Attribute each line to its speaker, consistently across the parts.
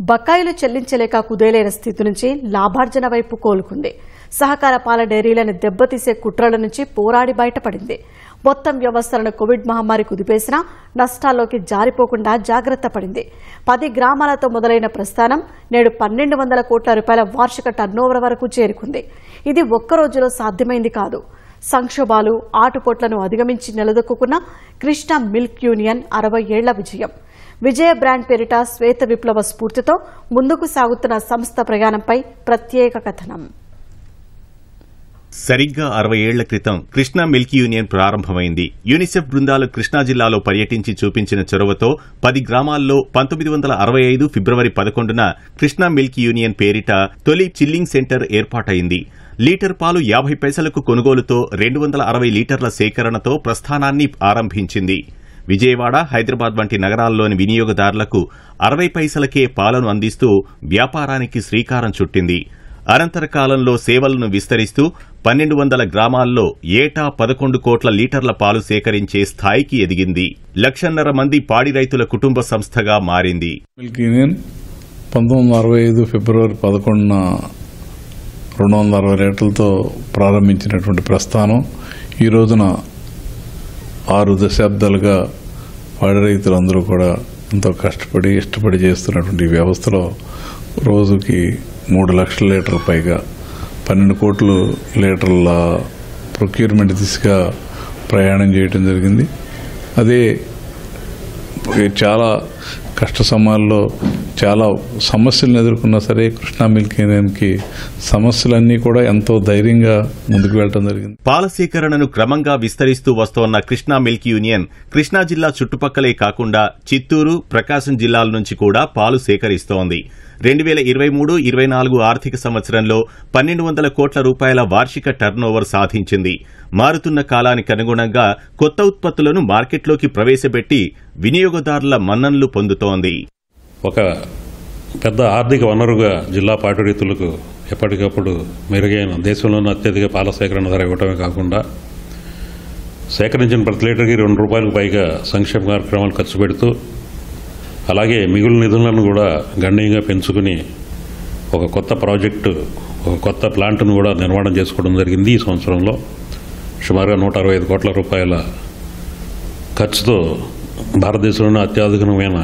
Speaker 1: బకాయిలు చెల్లించలేక కుదేలైన స్థితి నుంచి లాభార్జన వైపు కోలుకుంది. సహకార పాల డైరీలను దెబ్బతీసే కుట్రల నుంచి పోరాడి బయటపడింది. మొత్తం వ్యవస్థలను కోవిడ్ మహమ్మారి కుదిపేసినా నష్టాల్లోకి జారిపోకుండా జాగ్రత్త పడింది. 10 గ్రామాలతో మొదలైన ప్రస్థానం నేడు 1200 కోట్ల రూపాయల వార్షిక టర్నోవర్ వరకు చేరుకుంది. ఇది ఒక్క రోజులో సాధ్యమైంది కాదు. సంక్షోభాలు, ఆటుపోట్లను అధిగమించి నిలదొక్కున్న కృష్ణా మిల్క్ యూనియన్ 60 ఏళ్ల విజయం. విజయ బ్రాండ్ పేరిట శ్వేత విప్లవ స్ఫూర్తితో ముందుకు సాగుతున్న సంస్థ ప్రయాణంపై ప్రత్యేక కథనం.
Speaker 2: సరిగ్గా 60 ఏళ్ల క్రితం కృష్ణా మిల్క్ యూనియన్ ప్రారంభమైంది. యూనిసెఫ్ బృందాలు కృష్ణా జిల్లాలో పర్యటించి చూపించిన చొరవతో 10 గ్రామాల్లో 1965 ఫిబ్రవరి 11న కృష్ణా మిల్క్ యూనియన్ పేరిట తొలి చిల్లింగ్ సెంటర్ ఏర్పాటైంది. లీటర్ పాలు 50 పైసలకు కొనుగోలుతో 260 లీటర్ల సేకరణతో ప్రస్థానాన్ని ఆరంభించింది. విజయవాడ, హైదరాబాద్ వంటి నగరాల్లోని వినియోగదారులకు 60 పైసలకే పాలను అందిస్తూ వ్యాపారానికి శ్రీకారం చుట్టింది. అనంతర కాలంలో సేవలను విస్తరిస్తూ 1200 గ్రామాల్లో ఏటా 11 కోట్ల లీటర్ల పాలు సేకరించే స్థాయికి ఎదిగింది. 1,50,000 మంది పాడి రైతుల కుటుంబ సంస్థగా మారింది.
Speaker 3: మిల్క్ యూనియన్ 1965 ఫిబ్రవరి 11న 260 లీటర్లతో ప్రారంభించినటువంటి ప్రస్థానం ఈ రోజున 6 దశాబ్దాలుగా పాడి రైతులందరూ కూడా ఎంతో కష్టపడి ఇష్టపడి చేస్తున్నటువంటి వ్యవస్థలో రోజుకి 3 లక్షల లీటర్ల పైగా 12 కోట్ల లీటర్ల ప్రొక్యూర్మెంట్ దిశగా ప్రయాణం చేయడం జరిగింది. అదే చాలా కష్ట సమయాల్లో చాలా సమస్యలను ఎదుర్కొన్నా సరే కృష్ణా మిల్క్ యూనియన్కి సమస్యలన్నీ కూడా ఎంతో ధైర్యంగా ముందుకు వెళ్లడం జరిగింది.
Speaker 2: పాల సేకరణను క్రమంగా విస్తరిస్తూ వస్తోన్న కృష్ణా మిల్క్ యూనియన్ కృష్ణా జిల్లా చుట్టుపక్కలే కాకుండా చిత్తూరు, ప్రకాశం జిల్లాల నుంచి కూడా పాలు సేకరిస్తోంది. 2023-24 ఆర్థిక సంవత్సరంలో 1,200 కోట్ల రూపాయల వార్షిక టర్నోవర్ సాధించింది. మారుతున్న కాలానికి అనుగుణంగా కొత్త ఉత్పత్తులను మార్కెట్లోకి ప్రవేశపెట్టి వినియోగదారుల మన్ననలు పొందుతోంది.
Speaker 4: ఒక పెద్ద ఆర్థిక వనరుగా జిల్లా పాడి రైతులకు ఎప్పటికప్పుడు మెరుగైన దేశంలోనే అత్యధిక పాల సేకరణ ధర ఇవ్వటమే కాకుండా సేకరించిన ప్రతి లీటర్కి ₹2 పైగా సంక్షేమ కార్యక్రమాలు ఖర్చు పెడుతూ అలాగే మిగులు నిధులను కూడా గణనీయంగా పెంచుకుని ఒక కొత్త ప్రాజెక్టు, ఒక కొత్త ప్లాంట్ను కూడా నిర్మాణం చేసుకోవడం జరిగింది. ఈ సంవత్సరంలో సుమారుగా 165 కోట్ల రూపాయల ఖర్చుతో భారతదేశంలోనే అత్యాధునికమైన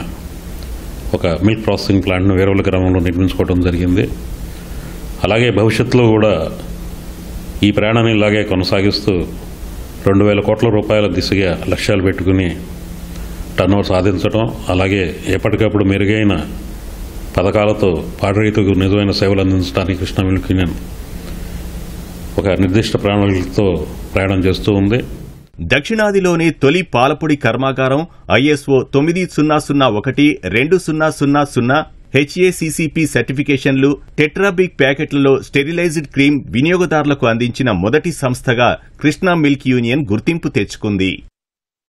Speaker 4: ఒక మిల్క్ ప్రాసెసింగ్ ప్లాంట్ను వేరవల గ్రామంలో నిర్మించుకోవడం జరిగింది. అలాగే భవిష్యత్తులో కూడా ఈ ప్రయాణాన్ని ఇలాగే కొనసాగిస్తూ 2,000 కోట్ల రూపాయల దిశగా లక్ష్యాలు పెట్టుకుని టర్నోవర్ సాధించడం, అలాగే ఎప్పటికప్పుడు మెరుగైన పథకాలతో పాడి రైతులకు నిజమైన సేవలు అందించడానికి కృష్ణా మిల్క్ యూనియన్ ఒక నిర్దిష్ట ప్రణాళికలతో ప్రయాణం చేస్తూ ఉంది.
Speaker 2: దక్షిణాదిలోనే తొలి పాలపొడి కర్మాగారం ISO 9001-2000 HACCP సర్టిఫికేషన్లు, టెట్రాబిక్ ప్యాకెట్లలో స్టెరిలైజ్డ్ క్రీమ్ వినియోగదారులకు అందించిన మొదటి సంస్థగా కృష్ణా మిల్క్ యూనియన్ గుర్తింపు తెచ్చుకుంది.